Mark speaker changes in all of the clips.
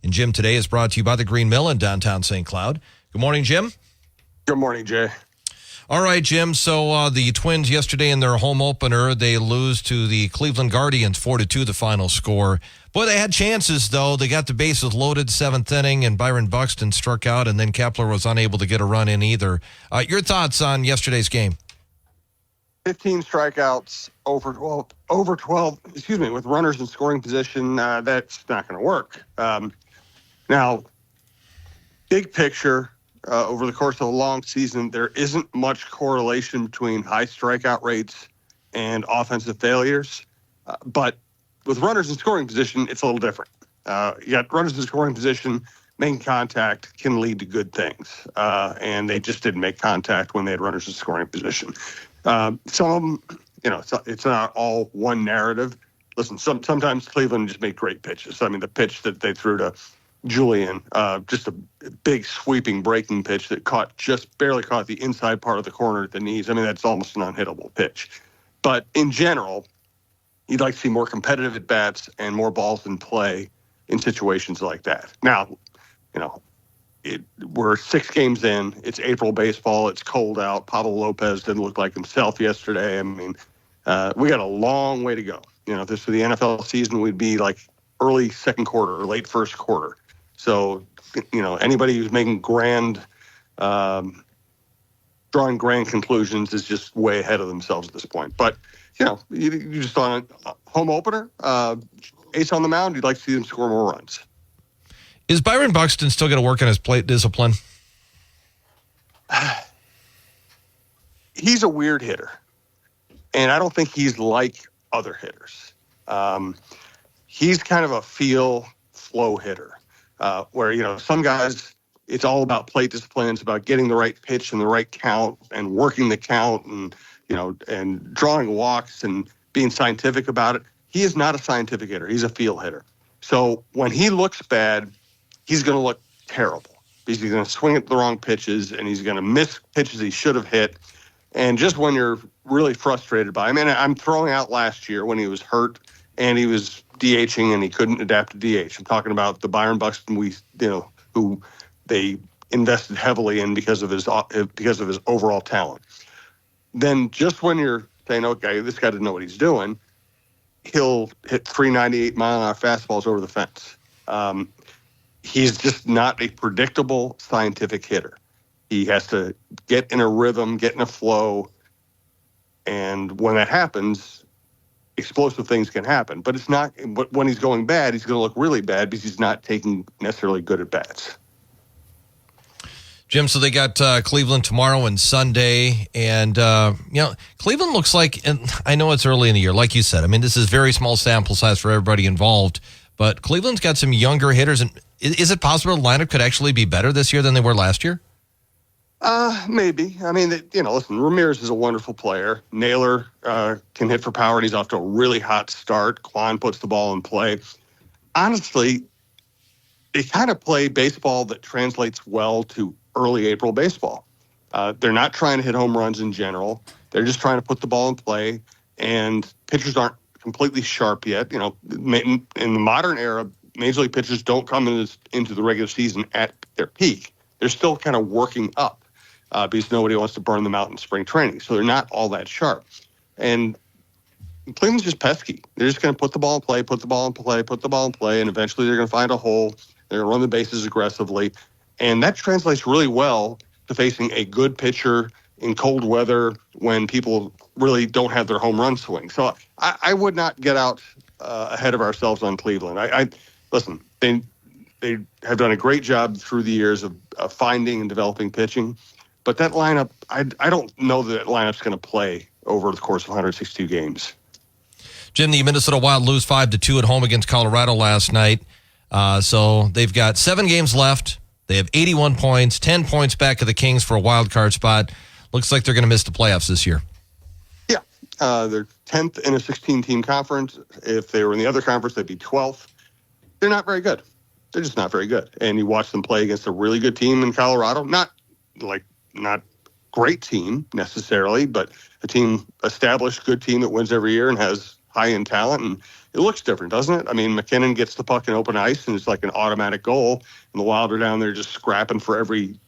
Speaker 1: And Jim today is brought to you by the Green Mill in downtown St. Cloud. Good morning, Jim.
Speaker 2: Good morning, Jay.
Speaker 1: All right, Jim. So the Twins yesterday in their home opener, they lose to the Cleveland Guardians 4-2, the final score. Boy, they had chances, though. They got the bases loaded, seventh inning, and Byron Buxton struck out, and then Kepler was unable to get a run in either. Your thoughts on yesterday's game?
Speaker 2: 15 strikeouts, over 12, with runners in scoring position. That's not going to work. Now, big picture, over the course of a long season, there isn't much correlation between high strikeout rates and offensive failures. But with runners in scoring position, it's a little different. You got runners in scoring position, making contact can lead to good things. And they just didn't make contact when they had runners in scoring position. Some of them, it's not all one narrative. Listen, sometimes Cleveland just made great pitches. I mean, the pitch that they threw to Julian, just a big sweeping breaking pitch that barely caught the inside part of the corner at the knees. I mean, that's almost an unhittable pitch. But in general, you'd like to see more competitive at-bats and more balls in play in situations like that. Now, we're 6 games in. It's April baseball. It's cold out. Pablo Lopez didn't look like himself yesterday. I mean, we got a long way to go. If this were the NFL season, we'd be like early second quarter or late first quarter. So, anybody who's making drawing grand conclusions is just way ahead of themselves at this point. But, you just on a home opener, ace on the mound, you'd like to see them score more runs.
Speaker 1: Is Byron Buxton still going to work on his plate discipline?
Speaker 2: He's a weird hitter, and I don't think he's like other hitters. He's kind of a flow hitter, where, some guys, it's all about plate discipline. It's about getting the right pitch and the right count and working the count and, and drawing walks and being scientific about it. He is not a scientific hitter. He's a feel hitter. So when he looks bad, he's going to look terrible because he's going to swing at the wrong pitches and he's going to miss pitches he should have hit. And just when you're really frustrated by him, and I'm throwing out last year when he was hurt and he was DHing and he couldn't adapt to DH. I'm talking about the Byron Buxton who they invested heavily in because of his overall talent. Then just when you're saying, okay, this guy didn't know what he's doing, he'll hit 398 mile-an-hour fastballs over the fence. He's just not a predictable scientific hitter. He has to get in a rhythm, get in a flow, and when that happens, explosive things can happen. But it's not. But when he's going bad, he's going to look really bad because he's not taking necessarily good at bats.
Speaker 1: Jim, so they got Cleveland tomorrow and Sunday, and Cleveland looks like, and I know it's early in the year, like you said. I mean, this is very small sample size for everybody involved, but Cleveland's got some younger hitters, and is it possible the lineup could actually be better this year than they were last year?
Speaker 2: Maybe. I mean, listen, Ramirez is a wonderful player. Naylor can hit for power, and he's off to a really hot start. Kwan puts the ball in play. Honestly, they kind of play baseball that translates well to early April baseball. They're not trying to hit home runs in general. They're just trying to put the ball in play, and pitchers aren't completely sharp yet. In the modern era, Major League pitchers don't come into the regular season at their peak. They're still kind of working up because nobody wants to burn them out in spring training. So they're not all that sharp. And Cleveland's just pesky. They're just going to put the ball in play, and eventually they're going to find a hole. They're going to run the bases aggressively. And that translates really well to facing a good pitcher in cold weather when people really don't have their home run swing. So I would not get out ahead of ourselves on Cleveland. Listen, they have done a great job through the years of finding and developing pitching. But that lineup, I don't know that lineup's going to play over the course of 162 games.
Speaker 1: Jim, the Minnesota Wild lose 5-2 at home against Colorado last night. So they've got 7 games left. They have 81 points, 10 points back of the Kings for a wild card spot. Looks like they're going to miss the playoffs this year.
Speaker 2: Yeah, they're 10th in a 16-team conference. If they were in the other conference, they'd be 12th. They're not very good. They're just not very good. And you watch them play against a really good team in Colorado. Not great team necessarily, but a established good team that wins every year and has high-end talent, and it looks different, doesn't it? I mean, McKinnon gets the puck in open ice, and it's like an automatic goal, and the Wild are down there just scrapping for every,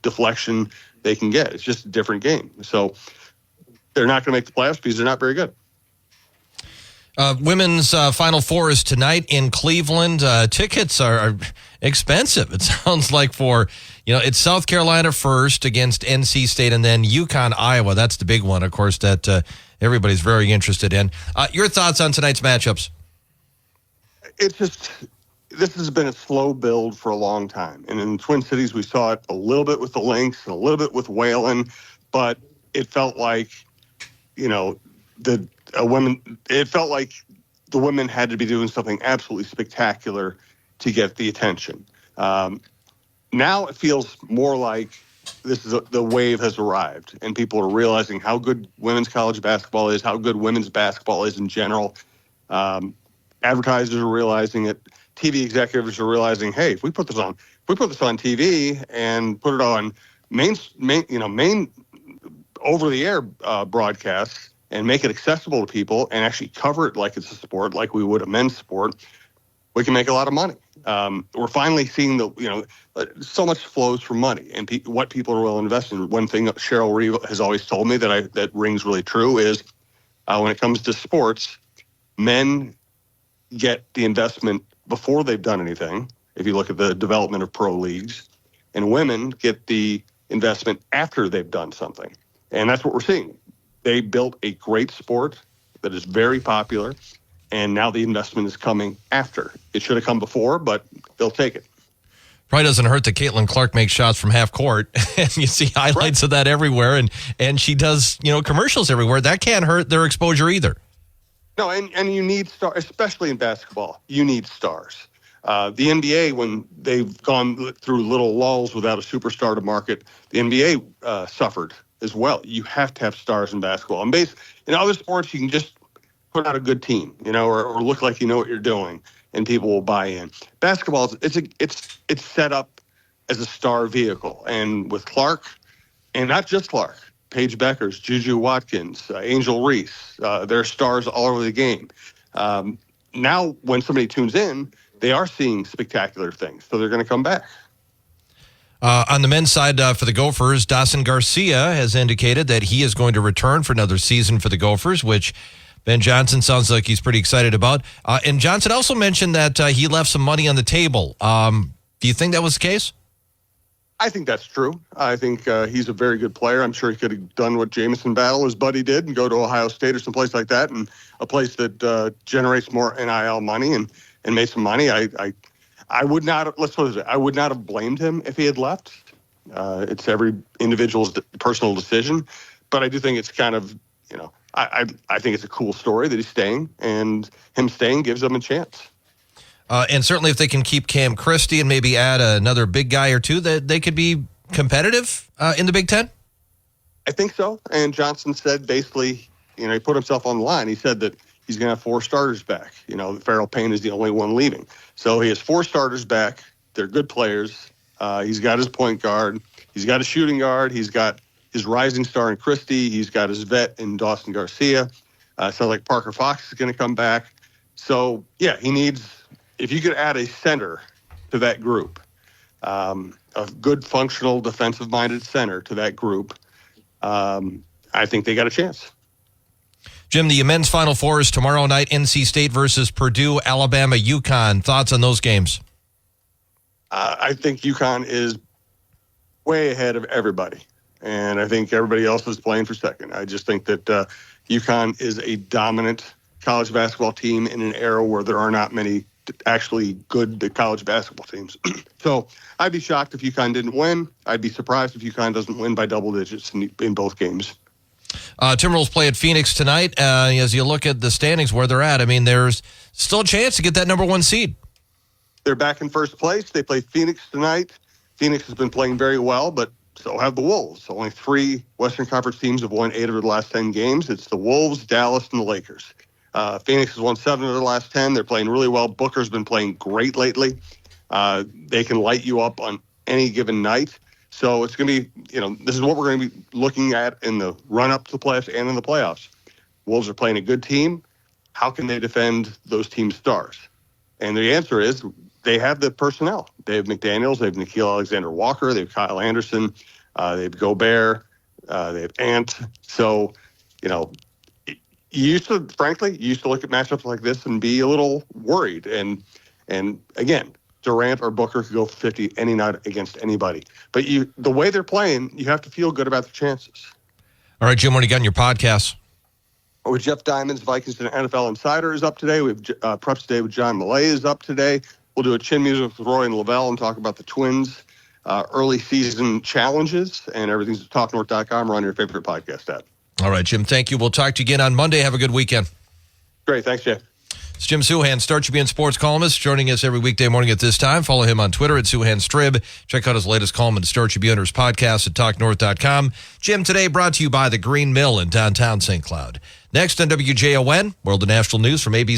Speaker 2: deflection they can get. It's just a different game. So they're not going to make the playoffs because they're not very good.
Speaker 1: Women's Final Four is tonight in Cleveland. Tickets are expensive. It sounds like it's South Carolina first against NC State, and then UConn, Iowa. That's the big one, of course, that everybody's very interested in. Your thoughts on tonight's matchups?
Speaker 2: This has been a slow build for a long time. And in the Twin Cities, we saw it a little bit with the Lynx and a little bit with Whalen, but it felt like, the women had to be doing something absolutely spectacular to get the attention. Now it feels more like the wave has arrived, and people are realizing how good women's college basketball is, how good women's basketball is in general. Advertisers are realizing it. TV executives are realizing, hey, if we put this on TV and put it on main over-the-air broadcasts and make it accessible to people and actually cover it like it's a sport, like we would a men's sport, we can make a lot of money. We're finally seeing so much flows from money and what people are willing to invest in. One thing Cheryl Reeve has always told me that rings really true is when it comes to sports, men get the investment before they've done anything, if you look at the development of pro leagues, and women get the investment after they've done something. And that's what we're seeing. They built a great sport that is very popular, and now the investment is coming after. It should have come before, but they'll take it.
Speaker 1: Probably doesn't hurt that Caitlin Clark makes shots from half court, and you see highlights of that everywhere, and she does commercials everywhere. That can't hurt their exposure either.
Speaker 2: No, and you need stars, especially in basketball. You need stars. The NBA, when they've gone through little lulls without a superstar to market, the NBA suffered as well. You have to have stars in basketball. And in other sports, you can just put out a good team, or look like you know what you're doing, and people will buy in. Basketball, it's set up as a star vehicle, and with Clark, and not just Clark. Paige Beckers, Juju Watkins, Angel Reese, they're stars all over the game. Now, when somebody tunes in, they are seeing spectacular things, so they're going to come back.
Speaker 1: On the men's side for the Gophers, Dawson Garcia has indicated that he is going to return for another season for the Gophers, which Ben Johnson sounds like he's pretty excited about. And Johnson also mentioned that he left some money on the table. Do you think that was the case?
Speaker 2: I think that's true. I think he's a very good player. I'm sure he could have done what Jamison Battle, his buddy, did and go to Ohio State or someplace like that, and a place that generates more NIL money and made some money. I would not. Let's put it this way. I would not have blamed him if he had left. It's every individual's personal decision, but I do think it's kind of I think it's a cool story that he's staying, and him staying gives them a chance.
Speaker 1: And certainly if they can keep Cam Christie and maybe add another big guy or two, that they could be competitive in the Big Ten?
Speaker 2: I think so. And Johnson said basically, he put himself on the line. He said that he's going to have 4 starters back. Farrell Payne is the only one leaving. So he has 4 starters back. They're good players. He's got his point guard. He's got a shooting guard. He's got his rising star in Christie. He's got his vet in Dawson Garcia. Sounds like Parker Fox is going to come back. So, yeah, he needs... If you could add a center to that group, a good, functional, defensive-minded center to that group, I think they got a chance.
Speaker 1: Jim, the men's Final Four is tomorrow night, NC State versus Purdue, Alabama, UConn. Thoughts on those games?
Speaker 2: I think UConn is way ahead of everybody, and I think everybody else is playing for second. I just think that UConn is a dominant college basketball team in an era where there are not many actually good college basketball teams. So I'd be shocked if UConn didn't win. I'd be surprised if UConn doesn't win by double digits in both games.
Speaker 1: Timberwolves play at Phoenix tonight. As you look at the standings where they're at, I mean, there's still a chance to get that number 1 seed.
Speaker 2: They're back in first place. They play Phoenix tonight. Phoenix has been playing very well, but so have the Wolves. Only 3 Western Conference teams have won 8 of the last 10 games. It's the Wolves, Dallas, and the Lakers. Phoenix has won 7 of the last 10. They're playing really well. Booker's been playing great lately. They can light you up on any given night. So it's going to be, this is what we're going to be looking at in the run-up to the playoffs and in the playoffs. Wolves are playing a good team. how can they defend those team stars? And the answer is they have the personnel. They have McDaniels, they have Nickeil Alexander-Walker, they have Kyle Anderson, they have Gobert, they have Ant. So, you used to look at matchups like this and be a little worried. And again, Durant or Booker could go for 50 any night against anybody. But the way they're playing, you have to feel good about the chances.
Speaker 1: All right, Jim, what do you got in your podcast?
Speaker 2: With Jeff Diamond's Vikings and NFL Insider is up today. We have Preps Today with John Millay is up today. We'll do a chin music with Roy and Lavelle and talk about the Twins' early season challenges, and everything's at talknorth.com or on your favorite podcast app.
Speaker 1: All right, Jim, thank you. We'll talk to you again on Monday. Have a good weekend.
Speaker 2: Great. Thanks, Jay.
Speaker 1: It's Jim Souhan, Star Tribune sports columnist, joining us every weekday morning at this time. Follow him on Twitter at SouhanStrib. Check out his latest column in Star Tribune's podcast at talknorth.com. Jim, today brought to you by the Green Mill in downtown St. Cloud. Next on WJON, World and National News from ABC.